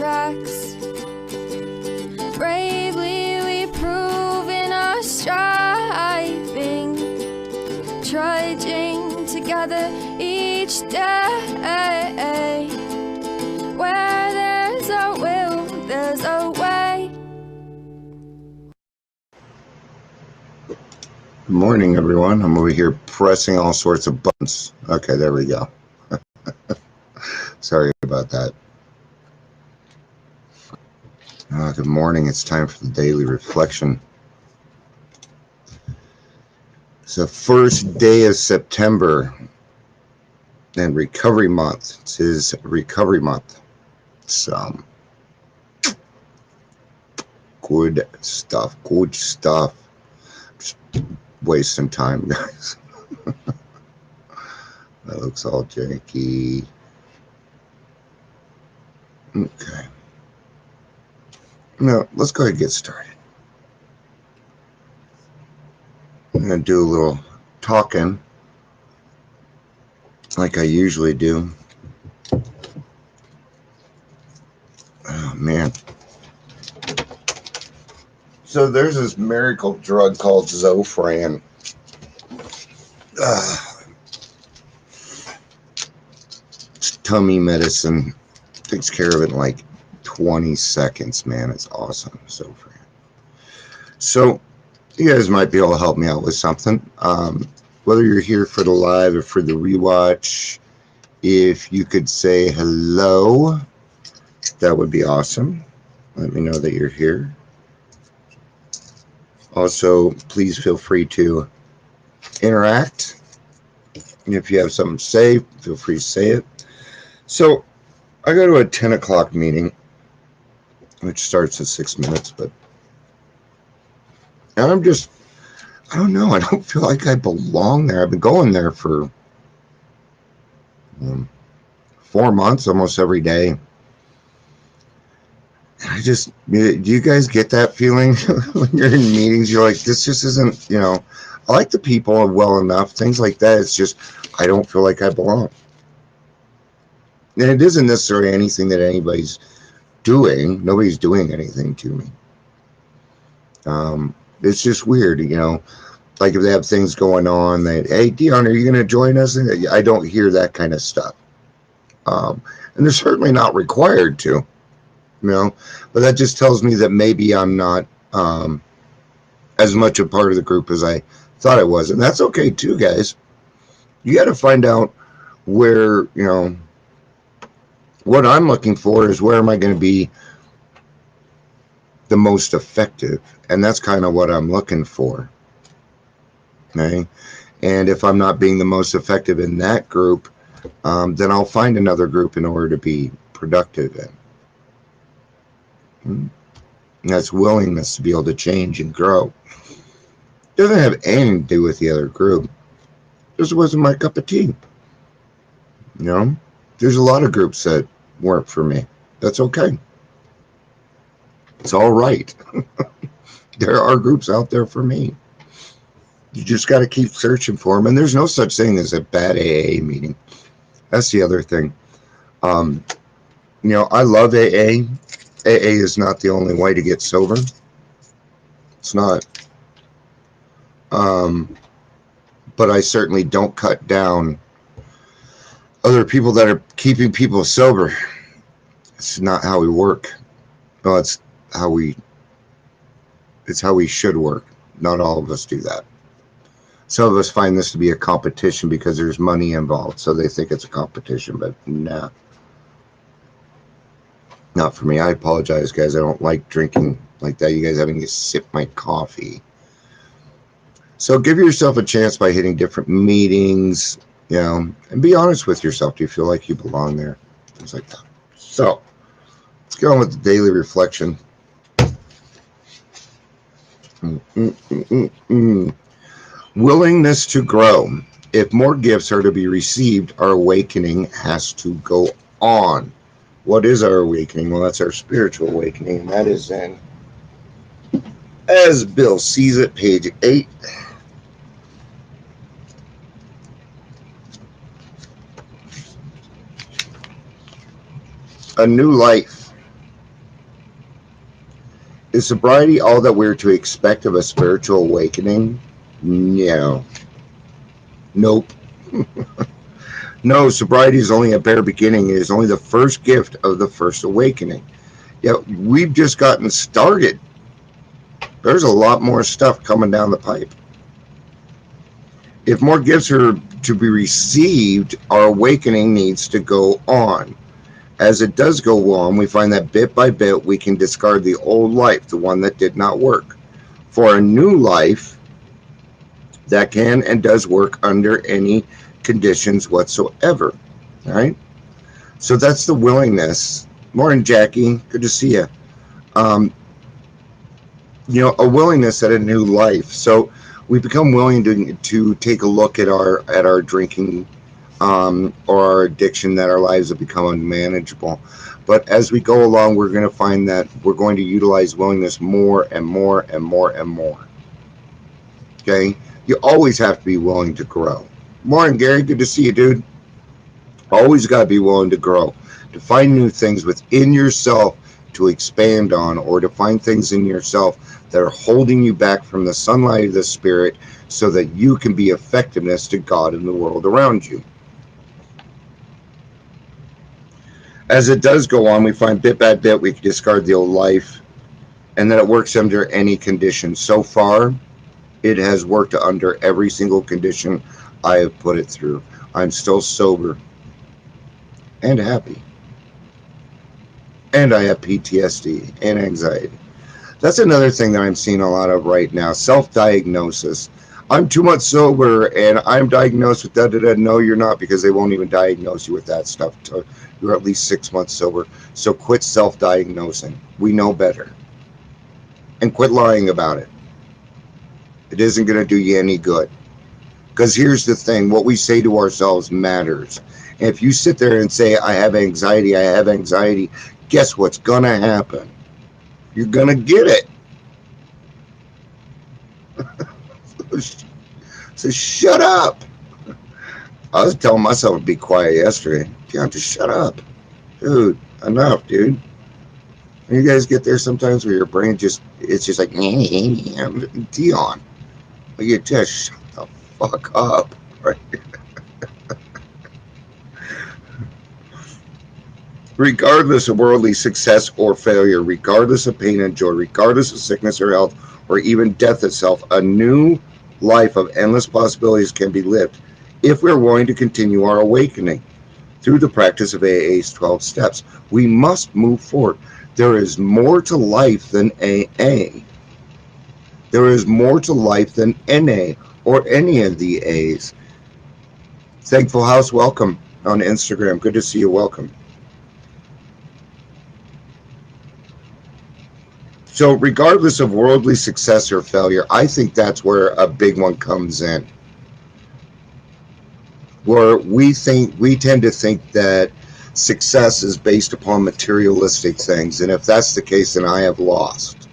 tracks. Bravely we prove in our striving, trudging together each day. Where there's a will, there's a way. Good morning, everyone. I'm over here pressing all sorts of buttons. Okay, there we go. Sorry about that. Good morning. It's time for the daily reflection. It's the first day of September and recovery month. It is recovery month. So, good stuff. Good stuff. Just wasting time, guys. That looks all janky. Okay. Now, let's go ahead and get started. I'm going to do a little talking like I usually do. Oh, man. So there's this miracle drug called Zofran. It's tummy medicine. Takes care of it in like 20 seconds, man. It's awesome. Zofran. So you guys might be able to help me out with something. Whether you're here for the live or for the rewatch, if you could say hello, that would be awesome. Let me know that you're here. Also, please feel free to interact. And if you have something to say, feel free to say it. So, I go to a 10 o'clock meeting, which starts at 6 minutes, and I'm just, I don't know, I don't feel like I belong there. I've been going there for 4 months, almost every day. I just, do you guys get that feeling when you're in meetings? You're like, this just isn't, I like the people well enough, things like that. It's just, I don't feel like I belong. And it isn't necessarily anything that anybody's doing. Nobody's doing anything to me. It's just weird, like if they have things going on, hey, Dion, are you going to join us? And I don't hear that kind of stuff. And they're certainly not required to. But that just tells me that maybe I'm not as much a part of the group as I thought I was. And that's okay too, guys. You got to find out where, what I'm looking for is where am I going to be the most effective? And that's kind of what I'm looking for. Okay. And if I'm not being the most effective in that group, then I'll find another group in order to be productive in. And that's willingness to be able to change and grow. It doesn't have anything to do with the other group. This wasn't my cup of tea. There's a lot of groups that work for me. That's okay. It's all right. There are groups out there for me. You just got to keep searching for them. And there's no such thing as a bad AA meeting. That's the other thing. I love AA. AA is not the only way to get sober. It's not. But I certainly don't cut down other people that are keeping people sober. It's not how we work. No, it's how we should work. Not all of us do that. Some of us find this to be a competition because there's money involved, so they think it's a competition, but nah. Not for me. I apologize, guys. I don't like drinking like that. You guys having to sip my coffee. So give yourself a chance by hitting different meetings, and be honest with yourself. Do you feel like you belong there? Things like that. So let's go on with the daily reflection. Willingness to grow. If more gifts are to be received, our awakening has to go on. What is our awakening? Well, that's our spiritual awakening, and that is in, as Bill sees it, page 8. A new life. Is sobriety all that we're to expect of a spiritual awakening? No. Nope. No, sobriety is only a bare beginning. It is only the first gift of the first awakening. Yeah, we've just gotten started. There's a lot more stuff coming down the pipe. If more gifts are to be received, our awakening needs to go on. As it does go on, we find that bit by bit we can discard the old life, the one that did not work, for a new life that can and does work under any conditions whatsoever. All right? So that's the willingness. Morning, Jackie. Good to see you. A willingness at a new life. So we become willing to take a look at our drinking or our addiction, that our lives have become unmanageable. But as we go along, we're going to find that we're going to utilize willingness more and more and more and more. Okay? You always have to be willing to grow. Morning, Gary. Good to see you, dude. Always got to be willing to grow, to find new things within yourself to expand on, or to find things in yourself that are holding you back from the sunlight of the Spirit so that you can be effectiveness to God and the world around you. As it does go on, we find bit by bit we can discard the old life, and that it works under any condition. So far, it has worked under every single condition I have put it through. I'm still sober and happy. And I have PTSD and anxiety. That's another thing that I'm seeing a lot of right now. Self-diagnosis. I'm 2 months sober and I'm diagnosed with da-da-da. No, you're not, because they won't even diagnose you with that stuff until you're at least 6 months sober. So quit self-diagnosing. We know better. And quit lying about it. It isn't going to do you any good. Because here's the thing. What we say to ourselves matters. And if you sit there and say, I have anxiety, guess what's going to happen? You're going to get it. So shut up. I was telling myself to be quiet yesterday. You have to shut up. Dude, enough, dude. And you guys get there sometimes where your brain it's just like, Dion. You just shut the fuck up. Right? Regardless of worldly success or failure, regardless of pain and joy, regardless of sickness or health, or even death itself, a new life of endless possibilities can be lived if we're willing to continue our awakening through the practice of AA's 12 steps. We must move forward. There is more to life than AA. There is more to life than NA or any of the A's. Thankful House, welcome on Instagram. Good to see you. Welcome. So regardless of worldly success or failure, I think that's where a big one comes in. Where we tend to think that success is based upon materialistic things. And if that's the case, then I have lost.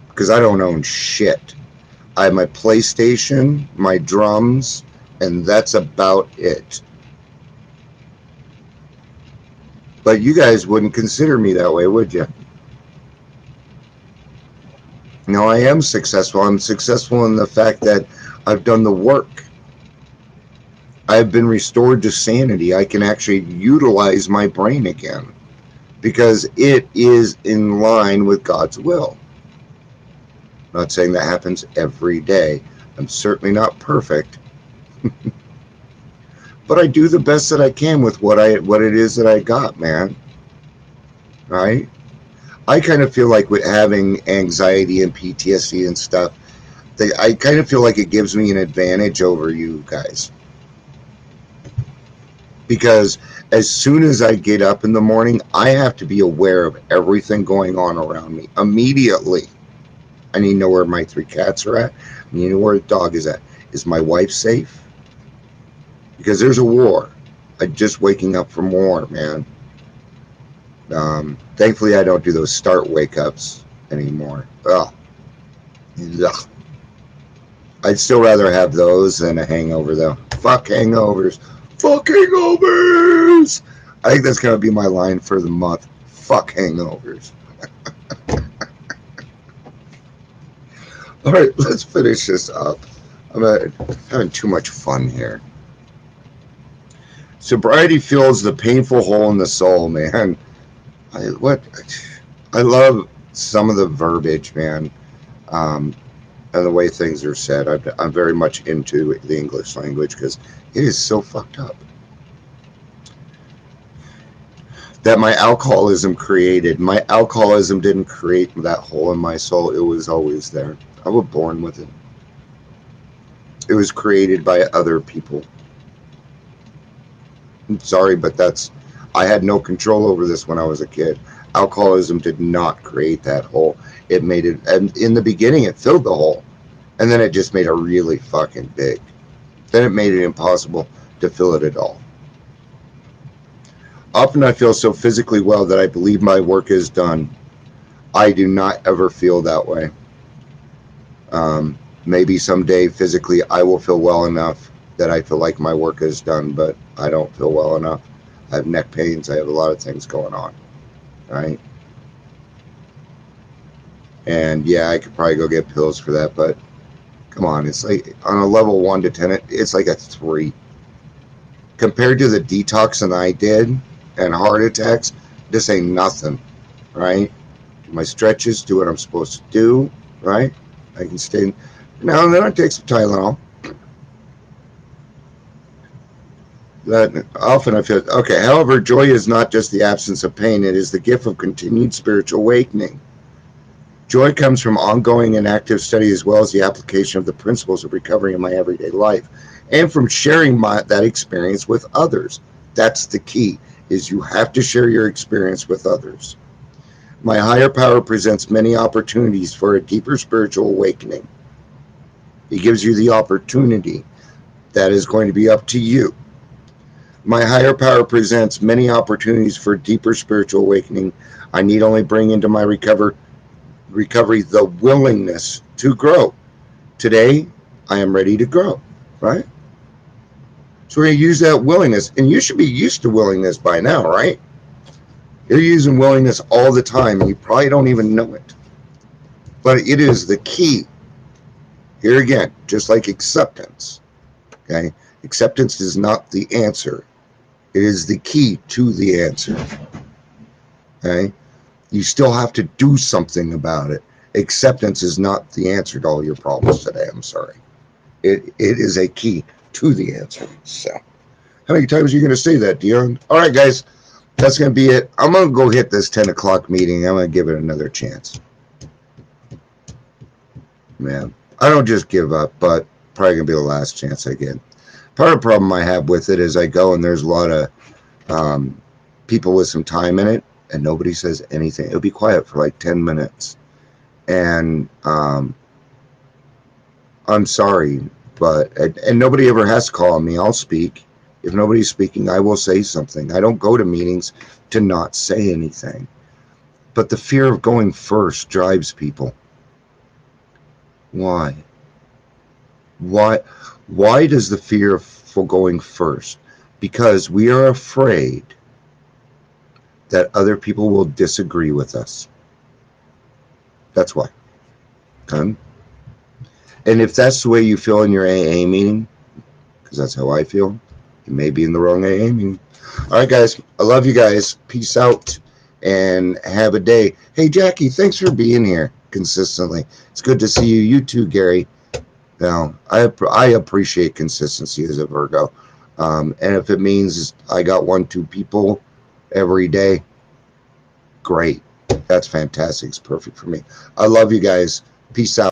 Because I don't own shit. I have my PlayStation, my drums, and that's about it. But you guys wouldn't consider me that way, would you? No, I am successful. I'm successful in the fact that I've done the work. I've been restored to sanity. I can actually utilize my brain again because it is in line with God's will. I'm not saying that happens every day. I'm certainly not perfect. But I do the best that I can with what it is that I got, man. Right? I kind of feel like with having anxiety and PTSD and stuff, I kind of feel like it gives me an advantage over you guys. Because as soon as I get up in the morning, I have to be aware of everything going on around me immediately. I need to know where my 3 cats are at. I need to know where the dog is at. Is my wife safe? Because there's a war. I'm just waking up from war, man. Thankfully, I don't do those start wake-ups anymore. Ugh. Ugh. I'd still rather have those than a hangover, though. Fuck hangovers. Fuck hangovers! I think that's going to be my line for the month. Fuck hangovers. All right, let's finish this up. I'm having too much fun here. Sobriety fills the painful hole in the soul, man. I love some of the verbiage, man, and the way things are said. I'm very much into the English language because it is so fucked up. That my alcoholism created. My alcoholism didn't create that hole in my soul. It was always there. I was born with it. It was created by other people. I'm sorry, but I had no control over this when I was a kid. Alcoholism did not create that hole. It made it, and in the beginning it filled the hole, and then it just made it really fucking big. Then it made it impossible to fill it at all. Often I feel so physically well that I believe my work is done. I do not ever feel that way. Maybe someday physically I will feel well enough that I feel like my work is done, but I don't feel well enough. I have neck pains. I have a lot of things going on, right? And yeah, I could probably go get pills for that, but come on, it's like on a level 1 to 10, it's like a 3. Compared to the detoxing I did and heart attacks, this ain't nothing, right? Do my stretches, do what I'm supposed to do, right? I can stay. Now and then I take some Tylenol. That often I feel, okay, however, joy is not just the absence of pain, it is the gift of continued spiritual awakening. Joy comes from ongoing and active study as well as the application of the principles of recovery in my everyday life and from sharing that experience with others. That's the key, is you have to share your experience with others. My higher power presents many opportunities for a deeper spiritual awakening. It gives you the opportunity. That is going to be up to you. My higher power presents many opportunities for deeper spiritual awakening. I need only bring into my recovery the willingness to grow. Today, I am ready to grow, right? So we're going to use that willingness, and you should be used to willingness by now, right? You're using willingness all the time, and you probably don't even know it. But it is the key. Here again, just like acceptance, okay? Acceptance is not the answer. It is the key to the answer, okay? You still have to do something about it. Acceptance is not the answer to all your problems today. I'm sorry. It is a key to the answer. So, how many times are you going to say that, Dion? All right, guys, that's going to be it. I'm going to go hit this 10 o'clock meeting. I'm going to give it another chance. Man, I don't just give up, but probably going to be the last chance I get. Part of the problem I have with it is I go and there's a lot of people with some time in it, and nobody says anything. It'll be quiet for like 10 minutes. And I'm sorry, but, and nobody ever has to call on me. I'll speak. If nobody's speaking, I will say something. I don't go to meetings to not say anything. But the fear of going first drives people. Why? Why does the fear for going first? Because we are afraid that other people will disagree with us. That's why. Okay? And if that's the way you feel in your AA meeting, because that's how I feel, you may be in the wrong AA meeting. All right, guys. I love you guys. Peace out and have a day. Hey, Jackie, thanks for being here consistently. It's good to see you. You too, Gary. Now, I appreciate consistency as a Virgo. And if it means I got 1-2 people every day, great. That's fantastic. It's perfect for me. I love you guys. Peace out.